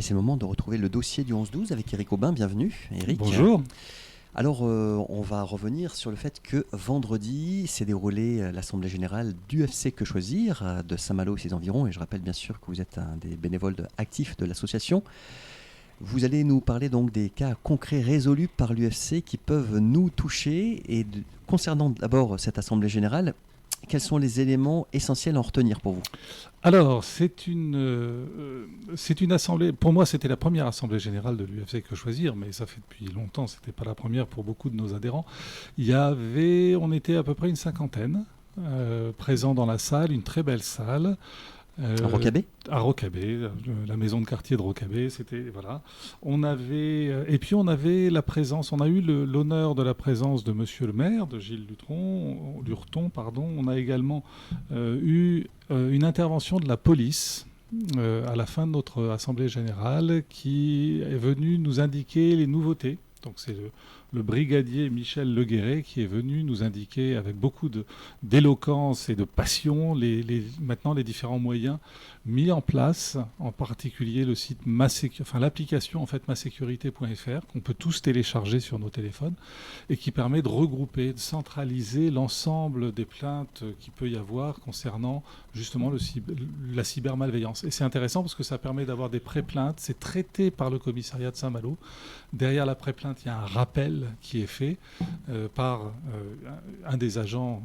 c'est le moment de retrouver le dossier du 11-12 avec Éric Aubin. Bienvenue, Éric. Bonjour. Alors, on va revenir sur le fait que vendredi s'est déroulée l'Assemblée Générale du FC Que Choisir de Saint-Malo et ses environs. Et je rappelle bien sûr que vous êtes un des bénévoles actifs de l'association. Vous allez nous parler donc des cas concrets résolus par l'UFC qui peuvent nous toucher. Et concernant d'abord cette Assemblée Générale, quels sont les éléments essentiels à en retenir pour vous ? Alors, c'est une assemblée. Pour moi, c'était la première assemblée générale de l'UFC Que Choisir, mais ça fait depuis longtemps. C'était pas la première pour beaucoup de nos adhérents. On était à peu près une cinquantaine présents dans la salle, une très belle salle. À Rocabé ? À Rocabé, la maison de quartier de Rocabé, c'était voilà. On avait la présence. On a eu l'honneur de la présence de Monsieur le Maire, de Gilles Lurton, pardon. On a également eu une intervention de la police à la fin de notre assemblée générale, qui est venue nous indiquer les nouveautés. Donc c'est le brigadier Michel Leguéret qui est venu nous indiquer avec beaucoup d'éloquence et de passion maintenant les différents moyens mis en place, en particulier le site l'application en fait masécurité.fr qu'on peut tous télécharger sur nos téléphones et qui permet de regrouper, de centraliser l'ensemble des plaintes qu'il peut y avoir concernant justement la cybermalveillance. Et c'est intéressant parce que ça permet d'avoir des pré-plaintes, c'est traité par le commissariat de Saint-Malo. Derrière la pré-plainte, il y a un rappel qui est fait par un des agents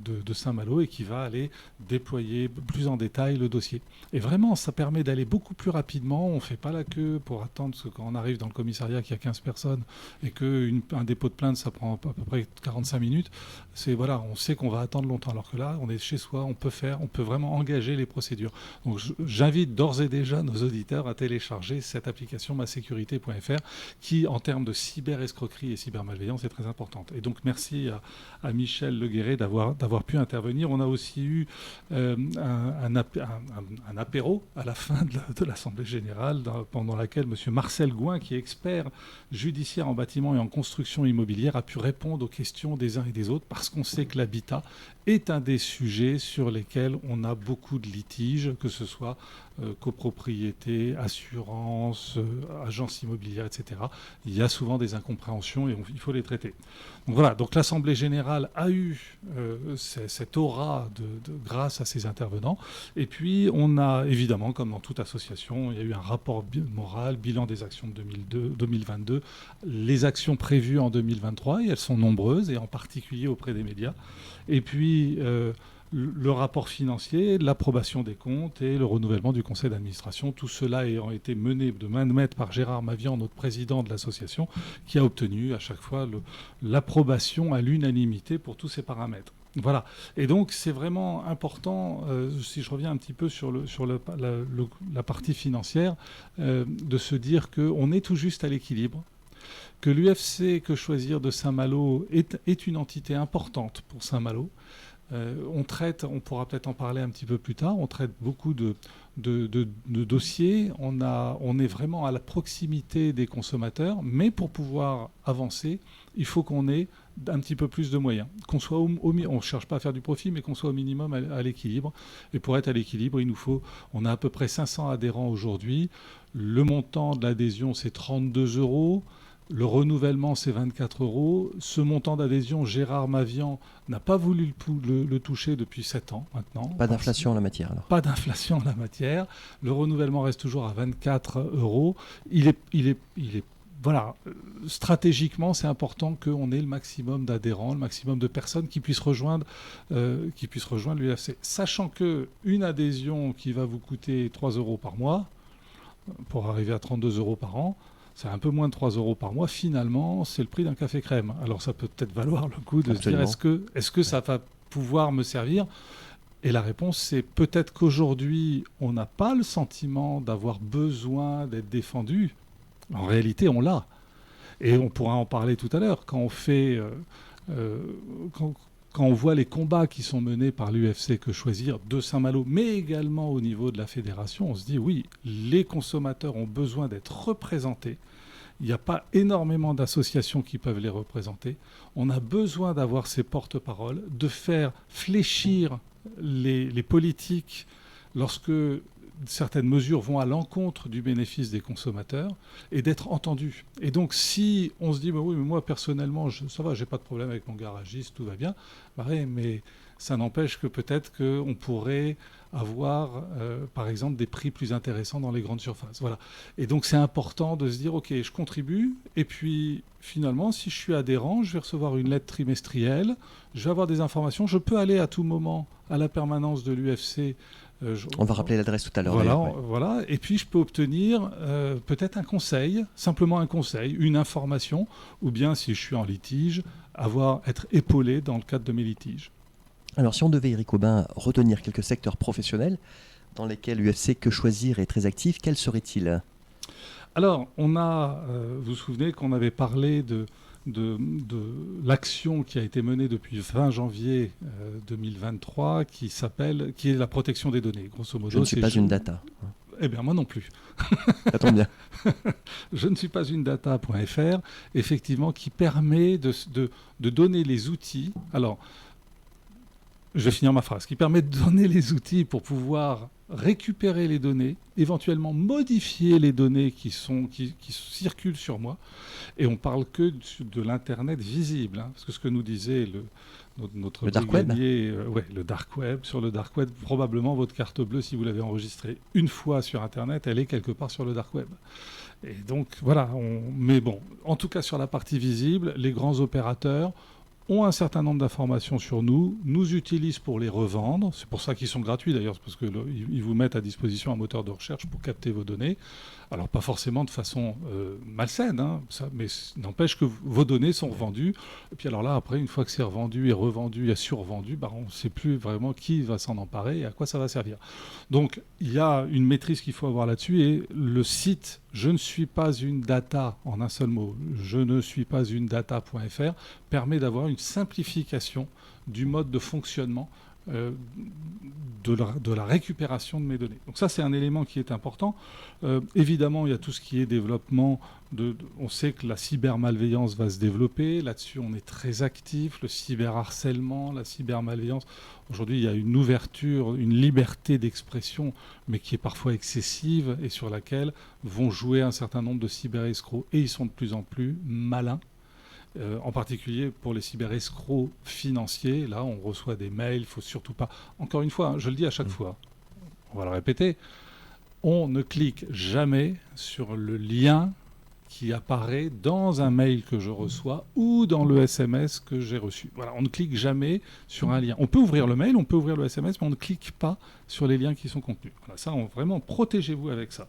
de Saint-Malo et qui va aller déployer plus en détail le dossier. Et vraiment, ça permet d'aller beaucoup plus rapidement. On ne fait pas la queue pour attendre, parce que quand on arrive dans le commissariat qu'il y a 15 personnes et qu'un dépôt de plainte, ça prend à peu près 45 minutes, on sait qu'on va attendre longtemps. Alors que là, on est chez soi, on peut vraiment engager les procédures. Donc j'invite d'ores et déjà nos auditeurs à télécharger cette application masécurité.fr qui, en termes de cyber-escroquerie et cybermalveillance, est très importante. Et donc merci à Michel Leguéret d'avoir pu intervenir. On a aussi eu un apéro à la fin de l'Assemblée Générale, pendant laquelle M. Marcel Gouin, qui est expert judiciaire en bâtiment et en construction immobilière, a pu répondre aux questions des uns et des autres, parce qu'on sait que l'habitat est un des sujets sur lesquels on a beaucoup de litiges, que ce soit copropriété, assurance, agence immobilière, etc. Il y a souvent des incompréhensions et il faut les traiter. Donc voilà, donc l'Assemblée Générale a eu cette aura grâce à ces intervenants. Et puis on a évidemment, comme dans toute association, il y a eu un rapport moral, bilan des actions de 2022, les actions prévues en 2023, et elles sont nombreuses, et en particulier auprès des médias. Et puis le rapport financier, l'approbation des comptes et le renouvellement du conseil d'administration. Tout cela ayant été mené de main de maître par Gérard Mavian, notre président de l'association, qui a obtenu à chaque fois l'approbation à l'unanimité pour tous ces paramètres. Voilà. Et donc, c'est vraiment important, si je reviens un petit peu sur la partie financière, de se dire qu'on est tout juste à l'équilibre, que l'UFC Que Choisir de Saint-Malo est une entité importante pour Saint-Malo. On pourra peut-être en parler un petit peu plus tard, on traite beaucoup de dossiers, on est vraiment à la proximité des consommateurs, mais pour pouvoir avancer, il faut qu'on ait un petit peu plus de moyens, qu'on soit on ne cherche pas à faire du profit, mais qu'on soit au minimum à l'équilibre. Et pour être à l'équilibre, on a à peu près 500 adhérents aujourd'hui. Le montant de l'adhésion, c'est 32 €. Le renouvellement, c'est 24 €. Ce montant d'adhésion, Gérard Mavian n'a pas voulu le toucher depuis 7 ans maintenant. Pas d'inflation en la matière alors. Pas d'inflation en la matière. Le renouvellement reste toujours à 24 €. Voilà, stratégiquement, c'est important qu'on ait le maximum d'adhérents, le maximum de personnes qui puissent rejoindre l'UFC. Sachant qu'une adhésion qui va vous coûter 3 € par mois, pour arriver à 32 € par an, c'est un peu moins de 3 € par mois. Finalement, c'est le prix d'un café crème. Alors ça peut peut-être valoir le coup de Absolument. se dire est-ce que ça va pouvoir me servir ? Et la réponse, c'est peut-être qu'aujourd'hui, on n'a pas le sentiment d'avoir besoin d'être défendu. En réalité, on l'a. Et on pourra en parler tout à l'heure. Quand on voit les combats qui sont menés par l'UFC Que Choisir de Saint-Malo, mais également au niveau de la fédération, on se dit oui, les consommateurs ont besoin d'être représentés. Il n'y a pas énormément d'associations qui peuvent les représenter. On a besoin d'avoir ces porte-paroles, de faire fléchir les politiques lorsque certaines mesures vont à l'encontre du bénéfice des consommateurs et d'être entendues. Et donc, si on se dit, bah oui, mais moi, personnellement, ça va, j'ai pas de problème avec mon garagiste, tout va bien, bah ouais, mais ça n'empêche que peut-être qu'on pourrait avoir, par exemple, des prix plus intéressants dans les grandes surfaces. Voilà. Et donc, c'est important de se dire, OK, je contribue, et puis, finalement, si je suis adhérent, je vais recevoir une lettre trimestrielle, je vais avoir des informations, je peux aller à tout moment à la permanence de l'UFC. On va rappeler l'adresse tout à l'heure. Voilà, Ouais. voilà. Et puis, je peux obtenir peut-être un conseil, simplement un conseil, une information, ou bien, si je suis en litige, être épaulé dans le cadre de mes litiges. Alors, si on devait, Eric Aubin, retenir quelques secteurs professionnels dans lesquels l'UFC Que Choisir est très actif, quels seraient-ils ? Alors, vous vous souvenez qu'on avait parlé de l'action qui a été menée depuis fin janvier 2023, qui est la protection des données. Grosso modo, je ne suis pas une data. Eh bien, moi non plus. Ça tombe bien. Je ne suis pas une data.fr, effectivement, qui permet de donner les outils. Alors, je vais finir ma phrase. Qui permet de donner les outils pour pouvoir récupérer les données, éventuellement modifier les données qui circulent sur moi. Et on parle que de l'Internet visible. Hein, parce que ce que nous disait notre le dark web. Le dark web. Sur le dark web, probablement votre carte bleue, si vous l'avez enregistrée une fois sur Internet, elle est quelque part sur le dark web. Et donc, voilà. Mais bon, en tout cas, sur la partie visible, les grands opérateurs ont un certain nombre d'informations sur nous, nous utilisent pour les revendre. C'est pour ça qu'ils sont gratuits d'ailleurs, parce qu'ils vous mettent à disposition un moteur de recherche pour capter vos données. Alors pas forcément de façon malsaine, hein, mais n'empêche que vos données sont revendues. Et puis alors là, après, une fois que c'est revendu et revendu et survendu, on ne sait plus vraiment qui va s'en emparer et à quoi ça va servir. Donc il y a une maîtrise qu'il faut avoir là-dessus, et le site « Je ne suis pas une data » en un seul mot, je ne suis pas une data.fr, permet d'avoir une simplification du mode de fonctionnement de la récupération de mes données. Donc ça, c'est un élément qui est important. Évidemment, il y a tout ce qui est développement. On sait que la cybermalveillance va se développer. Là-dessus, on est très actif. Le cyberharcèlement, la cybermalveillance. Aujourd'hui, il y a une ouverture, une liberté d'expression, mais qui est parfois excessive et sur laquelle vont jouer un certain nombre de cyberescrocs. Et ils sont de plus en plus malins. En particulier pour les cyberescrocs financiers. Là, on reçoit des mails, il ne faut surtout pas... Encore une fois, hein, je le dis à chaque fois, on va le répéter, on ne clique jamais sur le lien qui apparaît dans un mail que je reçois ou dans le SMS que j'ai reçu. Voilà, on ne clique jamais sur un lien. On peut ouvrir le mail, on peut ouvrir le SMS, mais on ne clique pas sur les liens qui sont contenus. Voilà, ça, vraiment, protégez-vous avec ça.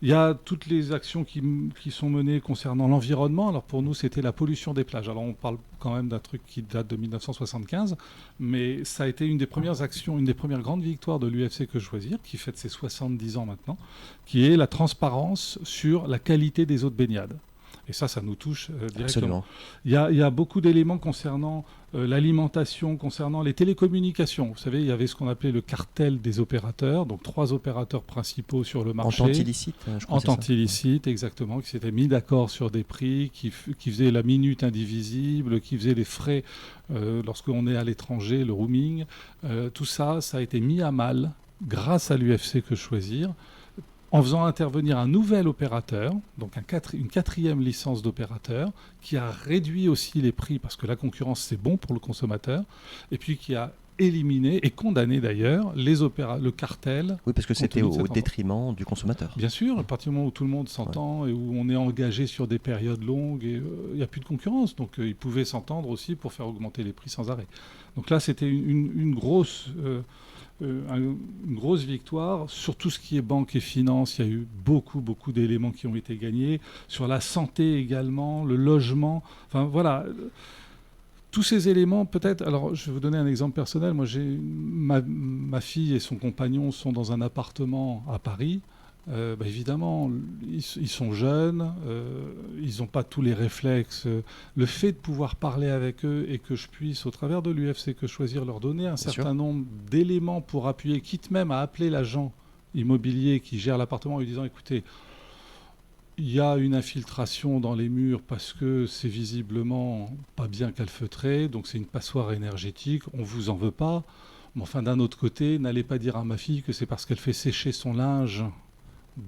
Il y a toutes les actions qui sont menées concernant l'environnement. Alors pour nous, c'était la pollution des plages. Alors on parle quand même d'un truc qui date de 1975, mais ça a été une des premières actions, une des premières grandes victoires de l'UFC Que Choisir, qui fête ses 70 ans maintenant, qui est la transparence sur la qualité des eaux de baignade. Et ça nous touche directement. Absolument. Il y a beaucoup d'éléments concernant l'alimentation, concernant les télécommunications. Vous savez, il y avait ce qu'on appelait le cartel des opérateurs, donc 3 opérateurs principaux sur le marché. Entente illicite, je crois. Entente illicite, exactement, qui s'étaient mis d'accord sur des prix, qui faisaient la minute indivisible, qui faisaient les frais lorsqu'on est à l'étranger, le roaming. Tout ça a été mis à mal grâce à l'UFC Que Choisir, en faisant intervenir un nouvel opérateur, donc une 4e licence d'opérateur, qui a réduit aussi les prix, parce que la concurrence, c'est bon pour le consommateur, et puis qui a éliminé et condamné d'ailleurs le cartel. Oui, parce que c'était au détriment du consommateur. Bien sûr, à partir du moment où tout le monde s'entend et où on est engagé sur des périodes longues, et il n'y a plus de concurrence, donc ils pouvaient s'entendre aussi pour faire augmenter les prix sans arrêt. Donc là, c'était une grosse victoire. Sur tout ce qui est banque et finance, il y a eu beaucoup d'éléments qui ont été gagnés. Sur la santé également, le logement. Enfin voilà, tous ces éléments peut-être... Alors je vais vous donner un exemple personnel. Moi, ma fille et son compagnon sont dans un appartement à Paris. Évidemment, ils sont jeunes, ils n'ont pas tous les réflexes. Le fait de pouvoir parler avec eux et que je puisse, au travers de l'UFC Que Choisir, leur donner un certain nombre d'éléments pour appuyer, quitte même à appeler l'agent immobilier qui gère l'appartement en lui disant « Écoutez, il y a une infiltration dans les murs parce que c'est visiblement pas bien calfeutré, donc c'est une passoire énergétique, on ne vous en veut pas ». Mais enfin, d'un autre côté, n'allez pas dire à ma fille que c'est parce qu'elle fait sécher son linge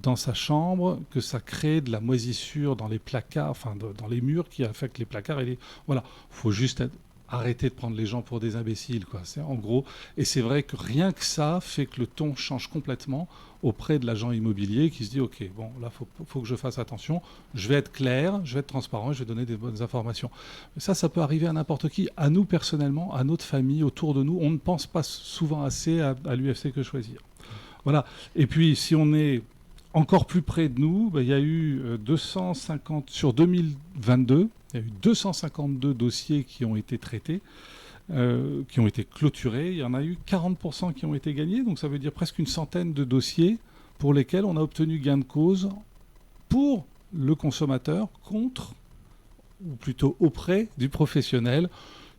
dans sa chambre que ça crée de la moisissure dans les placards, enfin dans les murs qui affectent les placards. Voilà, faut juste arrêter de prendre les gens pour des imbéciles, quoi. C'est en gros, et c'est vrai que rien que ça fait que le ton change complètement auprès de l'agent immobilier qui se dit ok, bon là faut que je fasse attention, je vais être clair, je vais être transparent, je vais donner des bonnes informations. Mais ça peut arriver à n'importe qui, à nous personnellement, à notre famille, autour de nous. On ne pense pas souvent assez à l'UFC Que Choisir. Voilà. Et puis si on est encore plus près de nous, il y a eu 250 sur 2022, il y a eu 252 dossiers qui ont été traités, qui ont été clôturés. Il y en a eu 40% qui ont été gagnés, donc ça veut dire presque une centaine de dossiers pour lesquels on a obtenu gain de cause pour le consommateur contre, ou plutôt auprès du professionnel,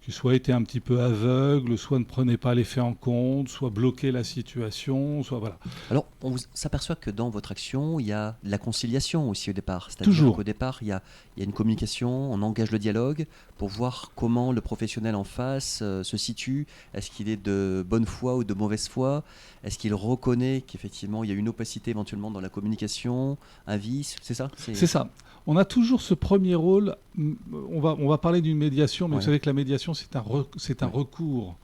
qui soit était un petit peu aveugle, soit ne prenait pas les faits en compte, soit bloquait la situation, soit voilà. Alors, on s'aperçoit que dans votre action, il y a de la conciliation aussi au départ. C'est-à-dire Toujours. qu'au départ, il y a une communication, on engage le dialogue pour voir comment le professionnel en face se situe. Est-ce qu'il est de bonne foi ou de mauvaise foi? Est-ce qu'il reconnaît qu'effectivement, il y a une opacité éventuellement dans la communication, un vice? C'est ça? C'est ça. On a toujours ce premier rôle. On va parler d'une médiation, mais Ouais. vous savez que la médiation, c'est un recours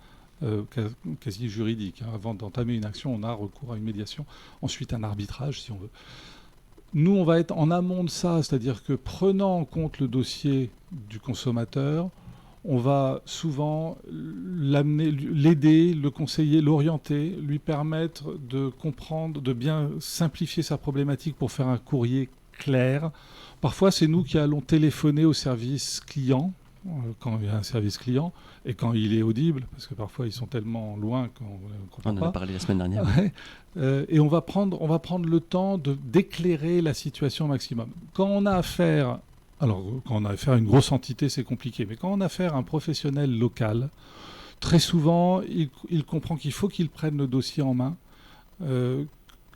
quasi juridique. Avant d'entamer une action, on a recours à une médiation, ensuite un arbitrage, si on veut. Nous, on va être en amont de ça, c'est-à-dire que prenant en compte le dossier du consommateur, on va souvent l'amener, l'aider, le conseiller, l'orienter, lui permettre de comprendre, de bien simplifier sa problématique pour faire un courrier clair. Parfois, c'est nous qui allons téléphoner au service client, quand il y a un service client, et quand il est audible, parce que parfois ils sont tellement loin qu'on ne comprend pas. On en a parlé la semaine dernière. Ouais. Et on va prendre le temps d'éclairer la situation au maximum. Quand on a affaire à une grosse entité, c'est compliqué, mais quand on a affaire à un professionnel local, très souvent, il comprend qu'il faut qu'il prenne le dossier en main,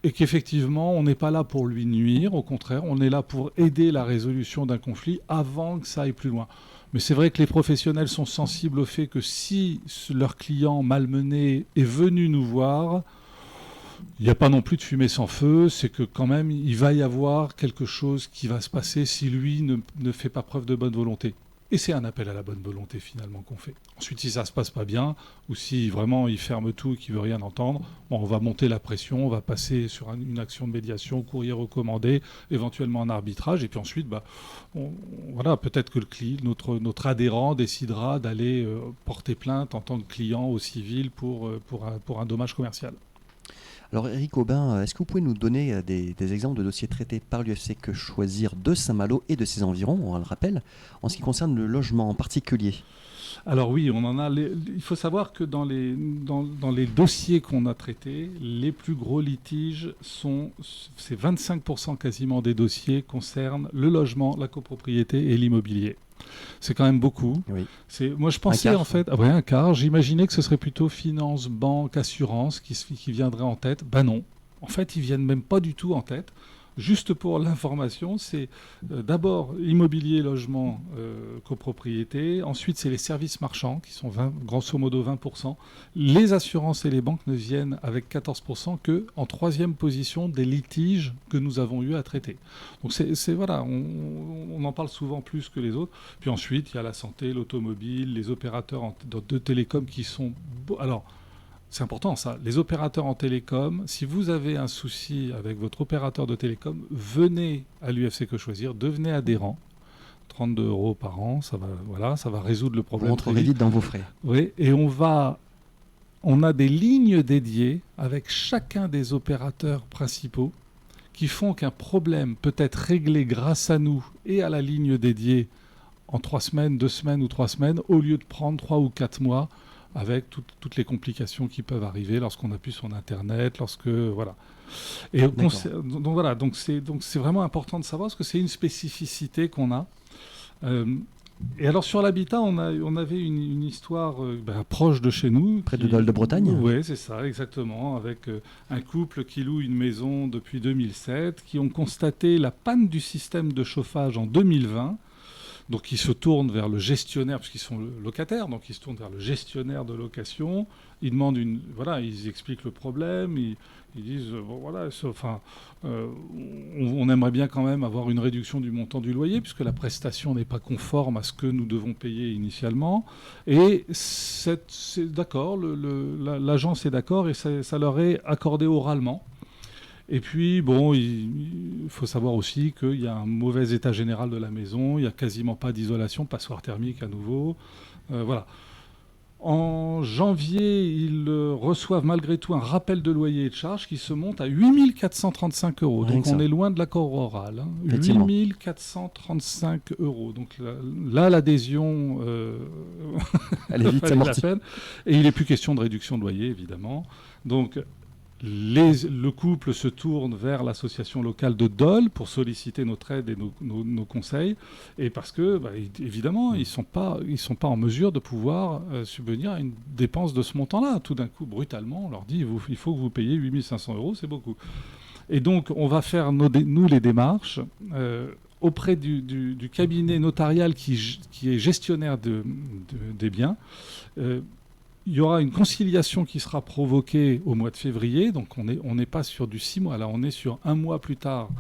et qu'effectivement, on n'est pas là pour lui nuire, au contraire, on est là pour aider la résolution d'un conflit avant que ça aille plus loin. Mais c'est vrai que les professionnels sont sensibles au fait que si leur client malmené est venu nous voir, il n'y a pas non plus de fumée sans feu, c'est que quand même, il va y avoir quelque chose qui va se passer si lui ne fait pas preuve de bonne volonté. Et c'est un appel à la bonne volonté finalement qu'on fait. Ensuite, si ça se passe pas bien, ou si vraiment il ferme tout et qu'il veut rien entendre, on va monter la pression, on va passer sur une action de médiation, courrier recommandé, éventuellement un arbitrage, et puis ensuite, voilà, peut-être que notre adhérent décidera d'aller porter plainte en tant que client au civil pour un dommage commercial. Alors Eric Aubin, est-ce que vous pouvez nous donner des exemples de dossiers traités par l'UFC Que Choisir de Saint-Malo et de ses environs, on le rappelle, en ce qui concerne le logement en particulier? Alors oui, on en a. Il faut savoir que dans les dossiers qu'on a traités, les plus gros litiges c'est 25% quasiment des dossiers concernent le logement, la copropriété et l'immobilier. C'est quand même beaucoup. Oui. Moi, je pensais en fait, un quart. J'imaginais que ce serait plutôt finance, banque, assurance qui viendraient en tête. Ben non. En fait, ils viennent même pas du tout en tête. Juste pour l'information, c'est d'abord immobilier, logement, copropriété. Ensuite, c'est les services marchands qui sont grosso modo 20%. Les assurances et les banques ne viennent avec 14% qu'en troisième position des litiges que nous avons eu à traiter. Donc voilà, on en parle souvent plus que les autres. Puis ensuite, il y a la santé, l'automobile, les opérateurs de télécom qui sont... Alors, c'est important ça. Les opérateurs en télécom, si vous avez un souci avec votre opérateur de télécom, venez à l'UFC Que Choisir, devenez adhérent. 32 € par an, ça va résoudre le problème. Vous rentrerez vite dans vos frais. Oui, et on a des lignes dédiées avec chacun des opérateurs principaux qui font qu'un problème peut être réglé grâce à nous et à la ligne dédiée en 3 semaines, 2 semaines ou 3 semaines, au lieu de prendre 3 ou 4 mois avec toutes les complications qui peuvent arriver lorsqu'on appuie sur Internet, voilà. Et donc c'est vraiment important de savoir parce que c'est une spécificité qu'on a. Et alors sur l'habitat, on avait une histoire proche de chez nous. Près de Dole de Bretagne. Oui, c'est ça, exactement, avec un couple qui loue une maison depuis 2007, qui ont constaté la panne du système de chauffage en 2020. Donc ils se tournent vers le gestionnaire, puisqu'ils sont locataires, donc ils se tournent vers le gestionnaire de location. Ils demandent ils expliquent le problème. Ils disent, on aimerait bien quand même avoir une réduction du montant du loyer, puisque la prestation n'est pas conforme à ce que nous devons payer initialement. Et c'est d'accord, l'agence est d'accord et ça leur est accordé oralement. Et puis, il faut savoir aussi qu'il y a un mauvais état général de la maison, il n'y a quasiment pas d'isolation, passoire thermique à nouveau. Voilà. En janvier, ils reçoivent malgré tout un rappel de loyer et de charges qui se monte à 8 435 €. Donc on est loin de l'accord oral. 8 435 €. Donc là l'adhésion elle est vite amortie. Et il n'est plus question de réduction de loyer, évidemment. Donc le couple se tourne vers l'association locale de Dole pour solliciter notre aide et nos conseils, et parce que, évidemment, ils sont pas en mesure de pouvoir subvenir à une dépense de ce montant-là. Tout d'un coup, brutalement, on leur dit il faut que vous payiez 8 500 €, c'est beaucoup. Et donc, on va faire nous les démarches auprès du cabinet notarial qui est gestionnaire des biens. Il y aura une conciliation qui sera provoquée au mois de février, donc on n'est pas sur du 6 mois, là on est sur un mois plus tard.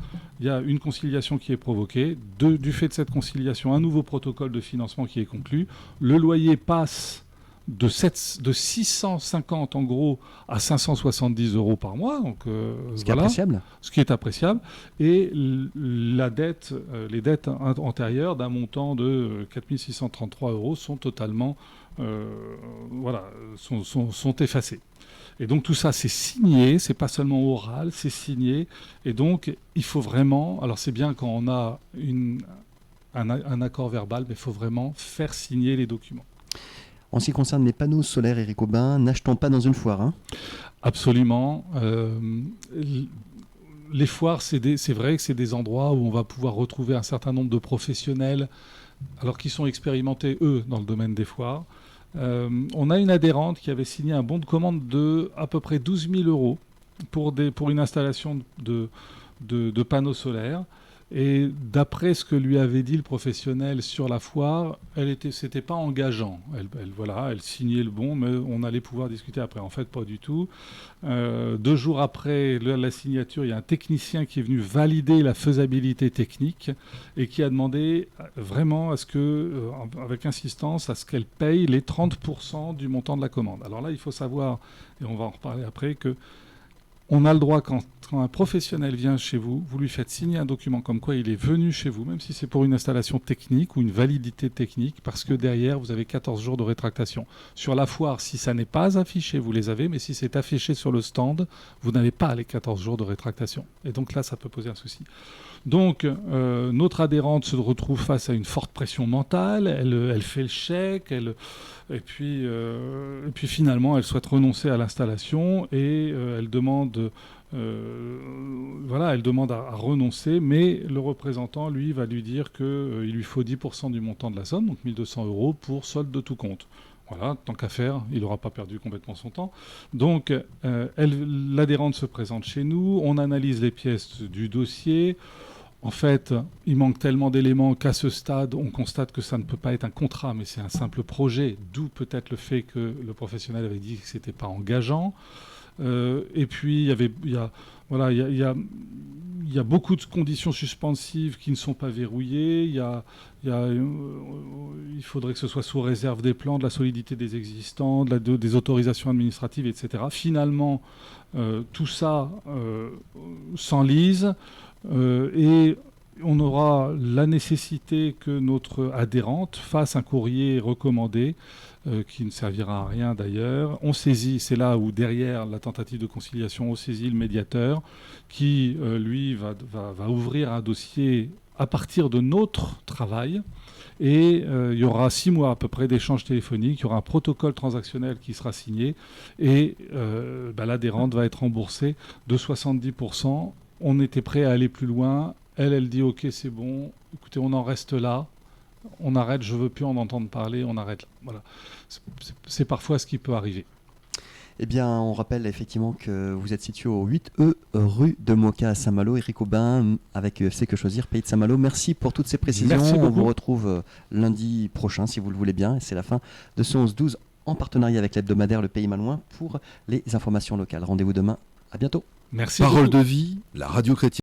Il y a une conciliation qui est provoquée. Du fait de cette conciliation, un nouveau protocole de financement qui est conclu. Le loyer passe de 650 en gros à 570 € par mois. Donc, ce qui est appréciable. Ce qui est appréciable. Et les dettes antérieures d'un montant de 4 633 € sont totalement sont effacés. Et donc tout ça, c'est signé, c'est pas seulement oral, c'est signé. Et donc il faut vraiment, alors c'est bien quand on a un accord verbal, mais il faut vraiment faire signer les documents. En ce qui concerne les panneaux solaires, Éric Aubin, n'achetons pas dans une foire. Hein. Absolument. Les foires, c'est vrai que c'est des endroits où on va pouvoir retrouver un certain nombre de professionnels, alors qu'ils sont expérimentés, eux, dans le domaine des foires. On a une adhérente qui avait signé un bon de commande de à peu près 12 000 € pour une installation de panneaux solaires. Et d'après ce que lui avait dit le professionnel sur la foire, c'était pas engageant. Elle signait le bon, mais on allait pouvoir discuter après. En fait, pas du tout. 2 jours après la signature, il y a un technicien qui est venu valider la faisabilité technique et qui a demandé vraiment à ce que, avec insistance, à ce qu'elle paye les 30% du montant de la commande. Alors là, il faut savoir, et on va en reparler après, que on a le droit, quand un professionnel vient chez vous, vous lui faites signer un document comme quoi il est venu chez vous, même si c'est pour une installation technique ou une validité technique, parce que derrière, vous avez 14 jours de rétractation. Sur la foire, si ça n'est pas affiché, vous les avez, mais si c'est affiché sur le stand, vous n'avez pas les 14 jours de rétractation. Et donc là, ça peut poser un souci. Donc, notre adhérente se retrouve face à une forte pression mentale, elle fait le chèque, et puis finalement, elle souhaite renoncer à l'installation et elle demande à renoncer, mais le représentant, lui, va lui dire qu'il lui faut 10% du montant de la somme, donc 1 200 € pour solde de tout compte. Voilà, tant qu'à faire, il n'aura pas perdu complètement son temps. Donc, l'adhérente se présente chez nous, on analyse les pièces du dossier. En fait, il manque tellement d'éléments qu'à ce stade, on constate que ça ne peut pas être un contrat, mais c'est un simple projet, d'où peut-être le fait que le professionnel avait dit que ce n'était pas engageant. Et puis, il y a beaucoup de conditions suspensives qui ne sont pas verrouillées. Il faudrait que ce soit sous réserve des plans, de la solidité des existants, des autorisations administratives, etc. Finalement, tout ça s'enlise. Et on aura la nécessité que notre adhérente fasse un courrier recommandé qui ne servira à rien d'ailleurs. On saisit, c'est là où derrière la tentative de conciliation, on saisit le médiateur qui, lui, va ouvrir un dossier à partir de notre travail. Et il y aura 6 mois à peu près d'échanges téléphoniques, il y aura un protocole transactionnel qui sera signé et l'adhérente va être remboursée de 70%. On était prêt à aller plus loin. Elle dit ok, c'est bon, écoutez, on en reste là, on arrête, je veux plus en entendre parler, on arrête là. Voilà. C'est parfois ce qui peut arriver. Eh bien, on rappelle effectivement que vous êtes situé au 8E rue de Moka à Saint-Malo. Eric Aubin avec UFC Que Choisir, Pays de Saint-Malo. Merci pour toutes ces précisions. Merci On beaucoup. vous retrouve lundi prochain si vous le voulez bien. Et c'est la fin de ce 11-12 en partenariat avec l'hebdomadaire Le Pays Malouin pour les informations locales. Rendez-vous demain. À bientôt. Merci Parole beaucoup. de vie, la radio chrétienne.